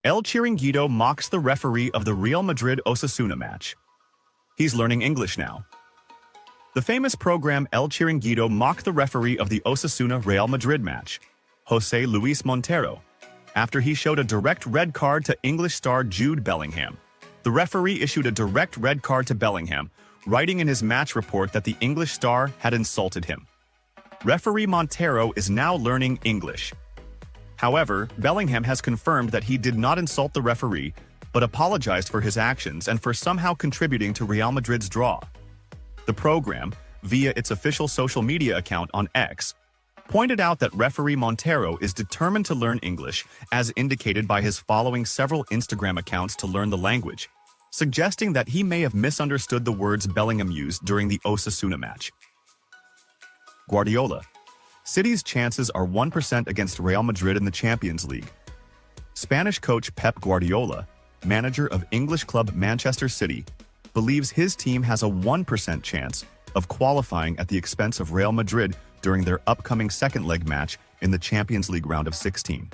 El Chiringuito mocks the referee of the Real Madrid-Osasuna match. He's learning English now. The famous program El Chiringuito mocked the referee of the Osasuna-Real Madrid match, José Luis Montero, after he showed a direct red card to English star Jude Bellingham. The referee issued a direct red card to Bellingham, writing in his match report that the English star had insulted him. Referee Montero is now learning English. However, Bellingham has confirmed that he did not insult the referee, but apologized for his actions and for somehow contributing to Real Madrid's draw. The program, via its official social media account on X, pointed out that referee Montero is determined to learn English, as indicated by his following several Instagram accounts to learn the language, suggesting that he may have misunderstood the words Bellingham used during the Osasuna match. Guardiola. City's chances are 1% against Real Madrid in the Champions League. Spanish coach Pep Guardiola, manager of English club Manchester City, believes his team has a 1% chance of qualifying at the expense of Real Madrid during their upcoming second-leg match in the Champions League round of 16.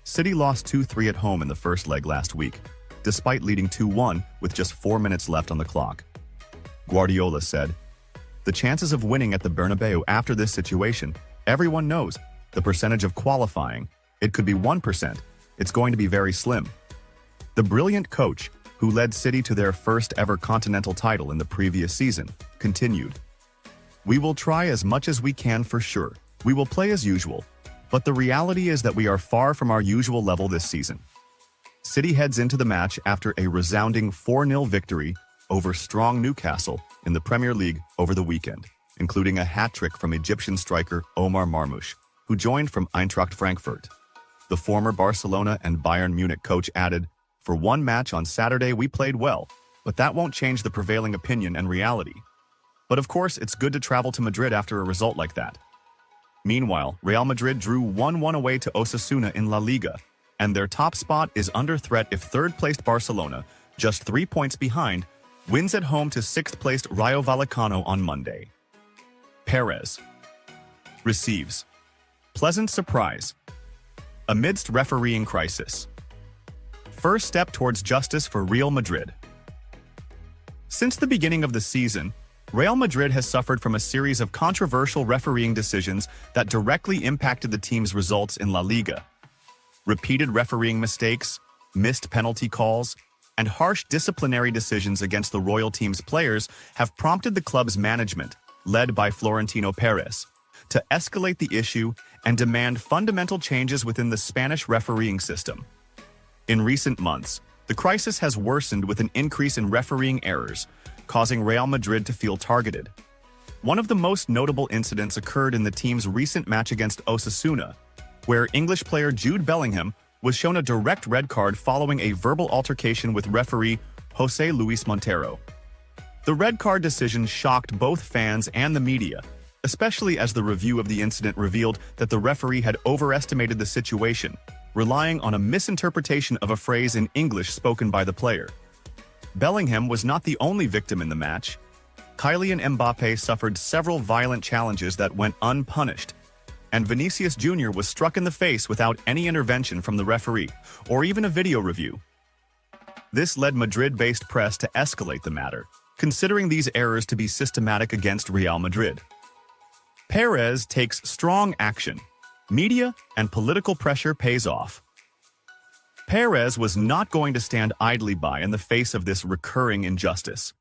City lost 2-3 at home in the first leg last week, despite leading 2-1 with just 4 minutes left on the clock. Guardiola said, "The chances of winning at the Bernabeu after this situation, everyone knows, the percentage of qualifying, it could be 1%, it's going to be very slim." The brilliant coach, who led City to their first ever continental title in the previous season, continued, "We will try as much as we can for sure. We will play as usual, but the reality is that we are far from our usual level this season." City heads into the match after a resounding 4-0 victory over strong Newcastle in the Premier League over the weekend, including a hat-trick from Egyptian striker Omar Marmoush, who joined from Eintracht Frankfurt. The former Barcelona and Bayern Munich coach added, "For one match on Saturday we played well, but that won't change the prevailing opinion and reality. But of course, it's good to travel to Madrid after a result like that." Meanwhile, Real Madrid drew 1-1 away to Osasuna in La Liga, and their top spot is under threat if third-placed Barcelona, just 3 points behind, wins at home to sixth-placed Rayo Vallecano on Monday. Perez receives pleasant surprise amidst refereeing crisis. First step towards justice for Real Madrid. Since the beginning of the season, Real Madrid has suffered from a series of controversial refereeing decisions that directly impacted the team's results in La Liga. Repeated refereeing mistakes, missed penalty calls, and harsh disciplinary decisions against the royal team's players have prompted the club's management, led by Florentino Perez, to escalate the issue and demand fundamental changes within the Spanish refereeing system. In recent months, the crisis has worsened with an increase in refereeing errors, causing Real Madrid to feel targeted. One of the most notable incidents occurred in the team's recent match against Osasuna, where English player Jude Bellingham was shown a direct red card following a verbal altercation with referee José Luis Montero. The red card decision shocked both fans and the media, especially as the review of the incident revealed that the referee had overestimated the situation, relying on a misinterpretation of a phrase in English spoken by the player. Bellingham was not the only victim in the match. Kylian Mbappé suffered several violent challenges that went unpunished, and Vinicius Jr. was struck in the face without any intervention from the referee, or even a video review. This led Madrid-based press to escalate the matter, considering these errors to be systematic against Real Madrid. Perez takes strong action. Media and political pressure pays off. Perez was not going to stand idly by in the face of this recurring injustice.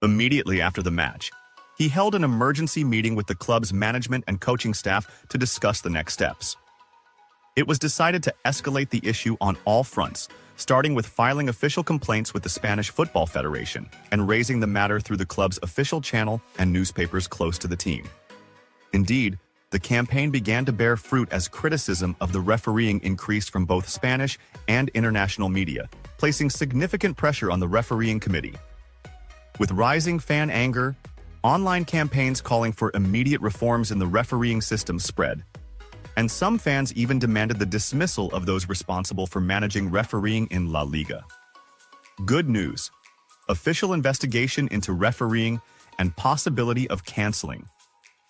Immediately after the match, he held an emergency meeting with the club's management and coaching staff to discuss the next steps. It was decided to escalate the issue on all fronts, starting with filing official complaints with the Spanish Football Federation and raising the matter through the club's official channel and newspapers close to the team. Indeed, the campaign began to bear fruit as criticism of the refereeing increased from both Spanish and international media, placing significant pressure on the refereeing committee. With rising fan anger, online campaigns calling for immediate reforms in the refereeing system spread, and some fans even demanded the dismissal of those responsible for managing refereeing in La Liga. Good news: official investigation into refereeing and possibility of canceling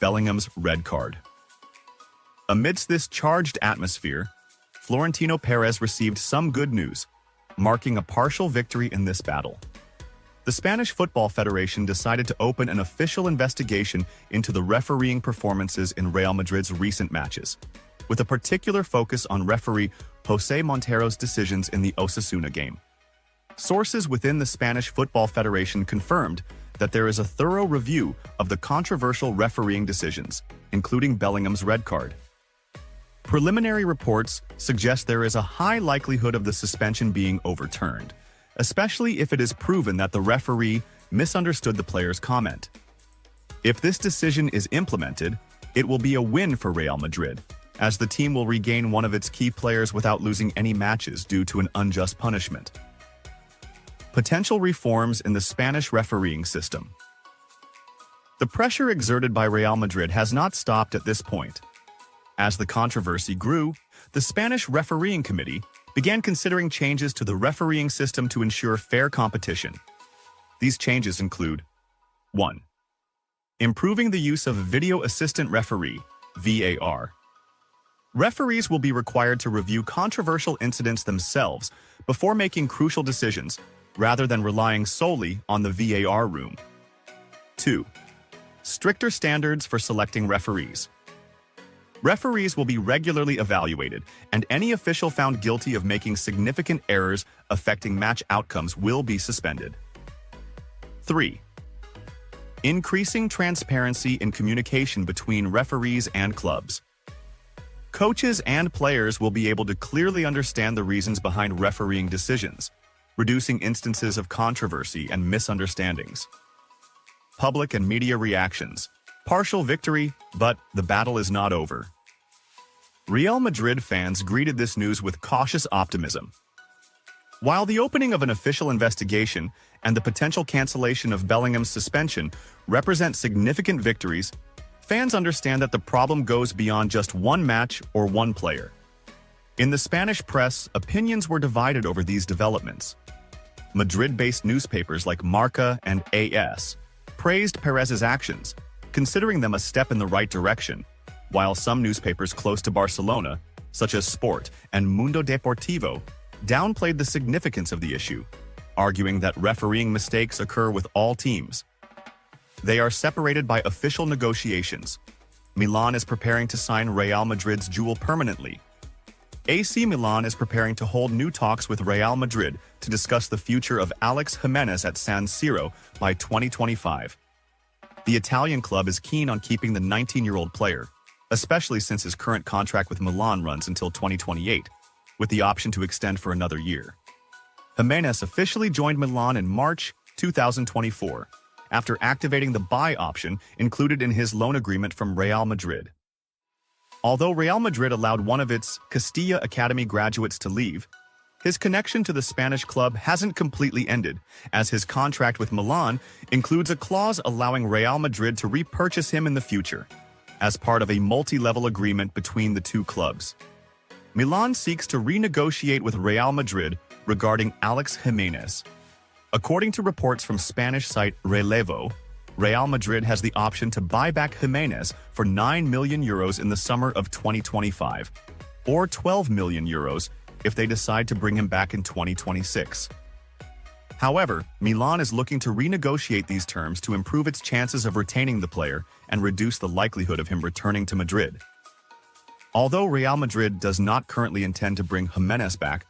Bellingham's red card. Amidst this charged atmosphere, Florentino Perez received some good news, marking a partial victory in this battle. The Spanish Football Federation decided to open an official investigation into the refereeing performances in Real Madrid's recent matches, with a particular focus on referee José Montero's decisions in the Osasuna game. Sources within the Spanish Football Federation confirmed that there is a thorough review of the controversial refereeing decisions, including Bellingham's red card. Preliminary reports suggest there is a high likelihood of the suspension being overturned, especially if it is proven that the referee misunderstood the player's comment. If this decision is implemented, it will be a win for Real Madrid, as the team will regain one of its key players without losing any matches due to an unjust punishment. Potential reforms in the Spanish refereeing system. The pressure exerted by Real Madrid has not stopped at this point. As the controversy grew, the Spanish Refereeing Committee began considering changes to the refereeing system to ensure fair competition. These changes include 1. Improving the use of video assistant referee, VAR. Referees will be required to review controversial incidents themselves before making crucial decisions, rather than relying solely on the VAR room. 2. Stricter standards for selecting referees. Referees will be regularly evaluated, and any official found guilty of making significant errors affecting match outcomes will be suspended. 3. Increasing transparency in communication between referees and clubs. Coaches and players will be able to clearly understand the reasons behind refereeing decisions, reducing instances of controversy and misunderstandings. Public and media reactions. Partial victory, but the battle is not over. Real Madrid fans greeted this news with cautious optimism. While the opening of an official investigation and the potential cancellation of Bellingham's suspension represent significant victories, fans understand that the problem goes beyond just one match or one player. In the Spanish press, opinions were divided over these developments. Madrid-based newspapers like Marca and AS praised Perez's actions, considering them a step in the right direction, while some newspapers close to Barcelona, such as Sport and Mundo Deportivo, downplayed the significance of the issue, arguing that refereeing mistakes occur with all teams. They are separated by official negotiations. Milan is preparing to sign Real Madrid's jewel permanently. AC Milan is preparing to hold new talks with Real Madrid to discuss the future of Alex Jimenez at San Siro by 2025. The Italian club is keen on keeping the 19-year-old player, especially since his current contract with Milan runs until 2028, with the option to extend for another year. Jimenez officially joined Milan in March 2024, after activating the buy option included in his loan agreement from Real Madrid. Although Real Madrid allowed one of its Castilla Academy graduates to leave, his connection to the Spanish club hasn't completely ended, as his contract with Milan includes a clause allowing Real Madrid to repurchase him in the future, as part of a multi-level agreement between the two clubs. Milan seeks to renegotiate with Real Madrid regarding Alex Jimenez. According to reports from Spanish site Relevo, Real Madrid has the option to buy back Jimenez for €9 million in the summer of 2025, or €12 million if they decide to bring him back in 2026. However, Milan is looking to renegotiate these terms to improve its chances of retaining the player and reduce the likelihood of him returning to Madrid. Although Real Madrid does not currently intend to bring Jimenez back,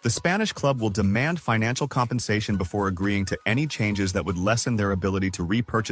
the Spanish club will demand financial compensation before agreeing to any changes that would lessen their ability to repurchase